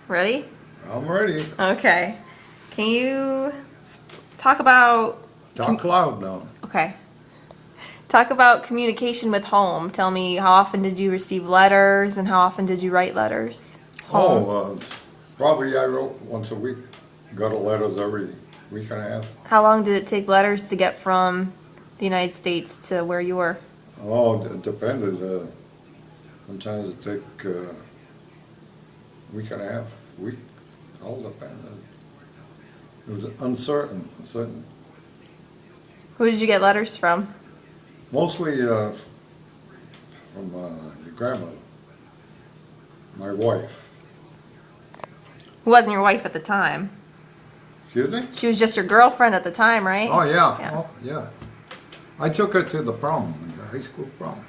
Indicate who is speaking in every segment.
Speaker 1: Ready?
Speaker 2: I'm ready.
Speaker 1: Okay. Can you talk about...
Speaker 2: Talk loud now.
Speaker 1: Okay. Talk about communication with home. Tell me, how often did you receive letters and how often did you write letters? Home.
Speaker 2: Oh, probably I wrote once a week. Got letters every week and a half.
Speaker 1: How long did it take letters to get from the United States to where you were?
Speaker 2: Oh, it depended. Sometimes it take a week and a half, week. All depended. It was uncertain.
Speaker 1: Who did you get letters from?
Speaker 2: Mostly from the grandmother, my wife.
Speaker 1: Who wasn't your wife at the time?
Speaker 2: Excuse me?
Speaker 1: She was just your girlfriend at the time, right?
Speaker 2: Oh, yeah. Oh, yeah. I took her to the prom, the high school prom.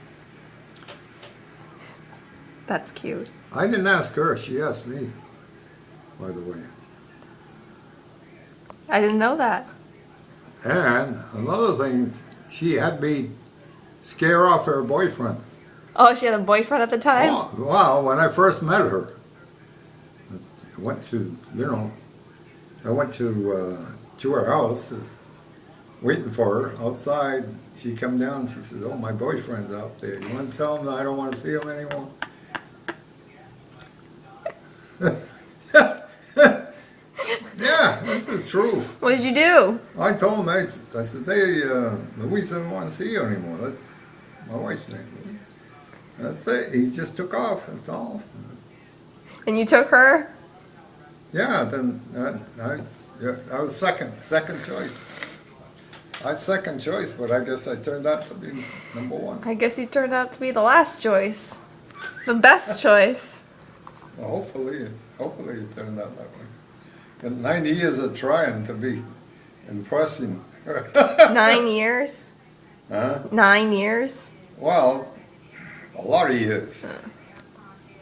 Speaker 1: That's cute.
Speaker 2: I didn't ask her. She asked me, by the way.
Speaker 1: I didn't know that.
Speaker 2: And another thing, she had me scare off her boyfriend.
Speaker 1: Oh, she had a boyfriend at the time?
Speaker 2: Oh, well, when I first met her, I went to her house, waiting for her outside. She come down and she says, "Oh, my boyfriend's out there. You want to tell him that I don't want to see him anymore?" Yeah, this is true.
Speaker 1: What did you do?
Speaker 2: I told him, I said, "Hey, Louise doesn't want to see you anymore." That's my wife's name. That's it. He just took off. That's all.
Speaker 1: And you took her?
Speaker 2: Yeah. Then I was second choice. I had second choice, but I guess I turned out to be number one.
Speaker 1: I guess you turned out to be the last choice. The best choice.
Speaker 2: Well, hopefully it turned out that way. And 90 years of trying to be impressing.
Speaker 1: 9 years?
Speaker 2: Huh?
Speaker 1: 9 years?
Speaker 2: Well, a lot of years.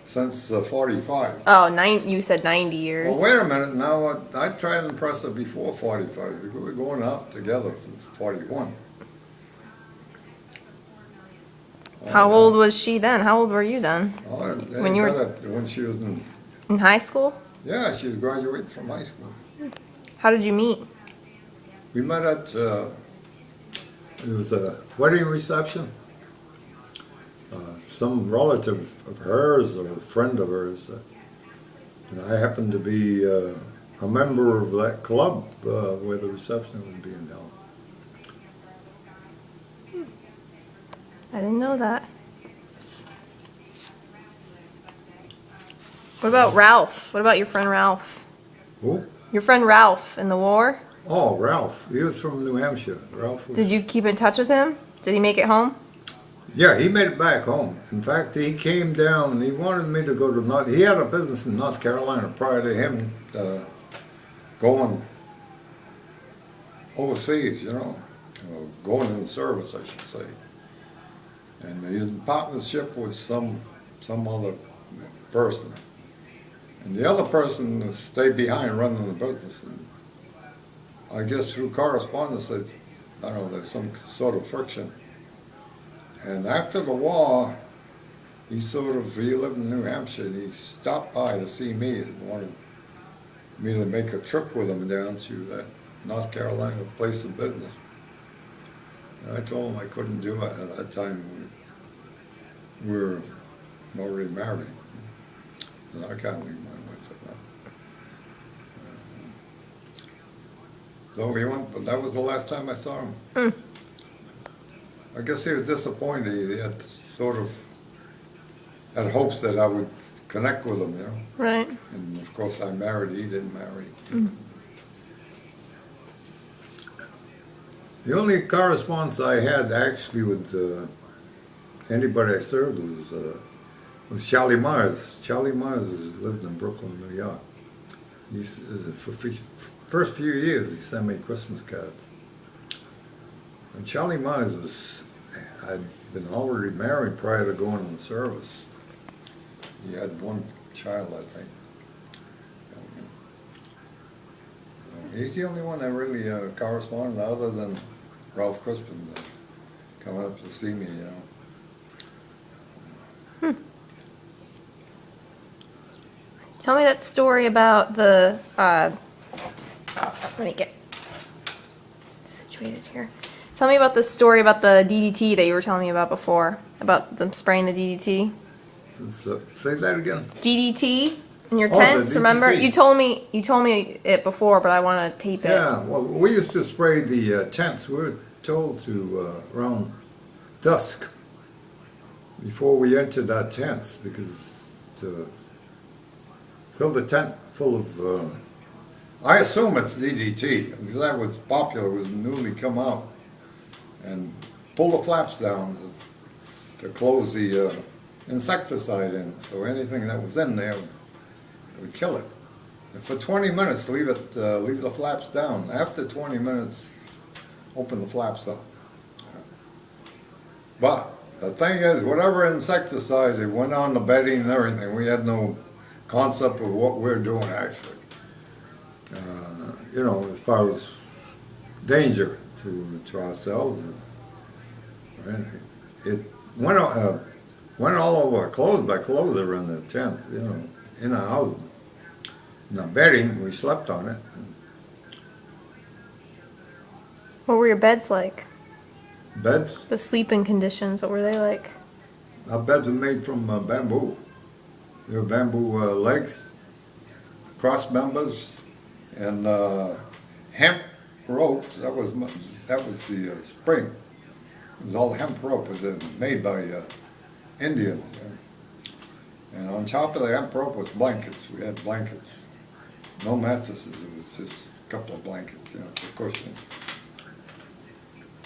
Speaker 2: Since 45.
Speaker 1: Oh, you said 90 years.
Speaker 2: Well, wait a minute now. I tried to impress her before 45. We were going out together since 41.
Speaker 1: How old was she then? How old were you then?
Speaker 2: Oh, when she was
Speaker 1: in high school?
Speaker 2: Yeah, she was graduating from high school.
Speaker 1: How did you meet?
Speaker 2: We met at, it was a wedding reception. Some relative of hers or a friend of hers. And I happened to be a member of that club where the reception was being held.
Speaker 1: I didn't know that. What about Ralph? What about your friend Ralph?
Speaker 2: Who?
Speaker 1: Your friend Ralph in the war?
Speaker 2: Oh, Ralph. He was from New Hampshire. Ralph was...
Speaker 1: Did you keep in touch with him? Did he make it home?
Speaker 2: Yeah, he made it back home. In fact, he came down and he wanted me to go to he had a business in North Carolina prior to him going overseas, going in the service, I should say. And he was in partnership with some other person. And the other person stayed behind running the business. And I guess through correspondence, there's some sort of friction. And after the war, he lived in New Hampshire, and he stopped by to see me and wanted me to make a trip with him down to that North Carolina place of business. And I told him I couldn't do it at that time. We were already married. And I can't leave my wife at that. So he went, but that was the last time I saw him.
Speaker 1: Mm.
Speaker 2: I guess he was disappointed. He had had hopes that I would connect with him,
Speaker 1: Right.
Speaker 2: And of course I married, he didn't marry.
Speaker 1: Mm.
Speaker 2: The only correspondence I had actually with anybody I served was Charlie Myers. Charlie Myers lived in Brooklyn, New York. For first few years he sent me Christmas cards. And Charlie Myers had been already married prior to going in the service. He had one child, I think. He's the only one that really corresponded, other than Ralph Crispin coming up to see me,
Speaker 1: Tell me that story about the, let me get situated here. Tell me about the story about the DDT that you were telling me about before, about them spraying the DDT.
Speaker 2: So, say that again.
Speaker 1: DDT in your
Speaker 2: Oh, the
Speaker 1: tents, remember?
Speaker 2: DDT.
Speaker 1: You told me it before, but I want to tape it.
Speaker 2: Yeah, well, we used to spray the tents. We were told to around dusk before we entered our tents, because to fill the tent full of, I assume it's DDT, because that was popular, was newly come out. And pull the flaps down to close the insecticide in, so anything that was in there would kill it. And for 20 minutes, leave the flaps down. After 20 minutes, open the flaps up. But the thing is, whatever insecticide, it went on the bedding and everything. We had no concept of what we're doing actually. You know, as far as danger to ourselves. Right? It went all over our clothes. My clothes are in the tent, you know, in our house. In the bedding, we slept on it.
Speaker 1: What were your beds like?
Speaker 2: Beds?
Speaker 1: The sleeping conditions, what were they like?
Speaker 2: Our beds were made from bamboo. They were bamboo legs, cross members, and hemp rope. That was the spring. It was all hemp rope. It was made by Indians. And on top of the hemp rope was blankets. We had blankets. No mattresses. It was just a couple of blankets, you know, for cushioning.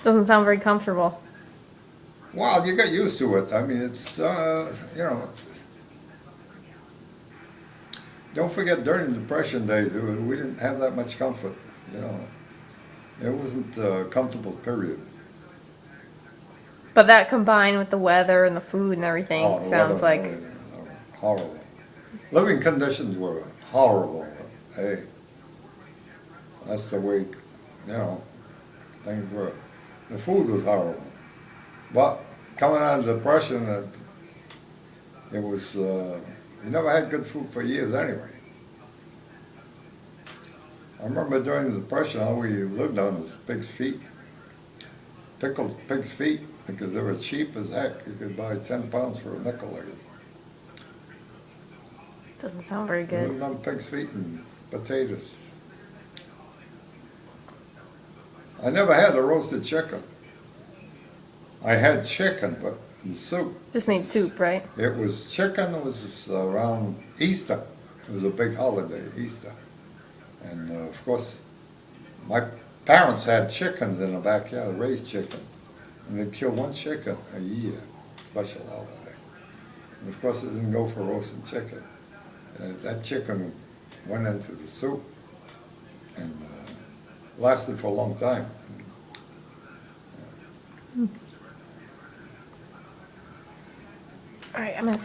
Speaker 1: Doesn't sound very comfortable.
Speaker 2: Well, you get used to it. I mean, it's, you know, don't forget during the Depression days, we didn't have that much comfort, you know. It wasn't a comfortable period.
Speaker 1: But that combined with the weather and the food and everything
Speaker 2: Oh, the
Speaker 1: sounds
Speaker 2: weather,
Speaker 1: like...
Speaker 2: horrible. Living conditions were horrible. Hey, that's the way, you know, things were. The food was horrible. But coming out of the Depression, it was, we never had good food for years anyway. I remember during the Depression how we lived on was pig's feet. Pickled pig's feet, because they were cheap as heck. You could buy 10 pounds for a nickel, I guess.
Speaker 1: Doesn't sound very
Speaker 2: We
Speaker 1: good.
Speaker 2: lived on pig's feet and potatoes. I never had the roasted chicken. I had chicken, but in soup.
Speaker 1: Just made soup, right?
Speaker 2: It was chicken. It was around Easter. It was a big holiday, Easter. And of course, my parents had chickens in the backyard, raised chicken. And they'd kill one chicken a year, special holiday. And of course, it didn't go for roasted chicken. That chicken went into the soup and lasted for a long time.
Speaker 1: All right, I'm gonna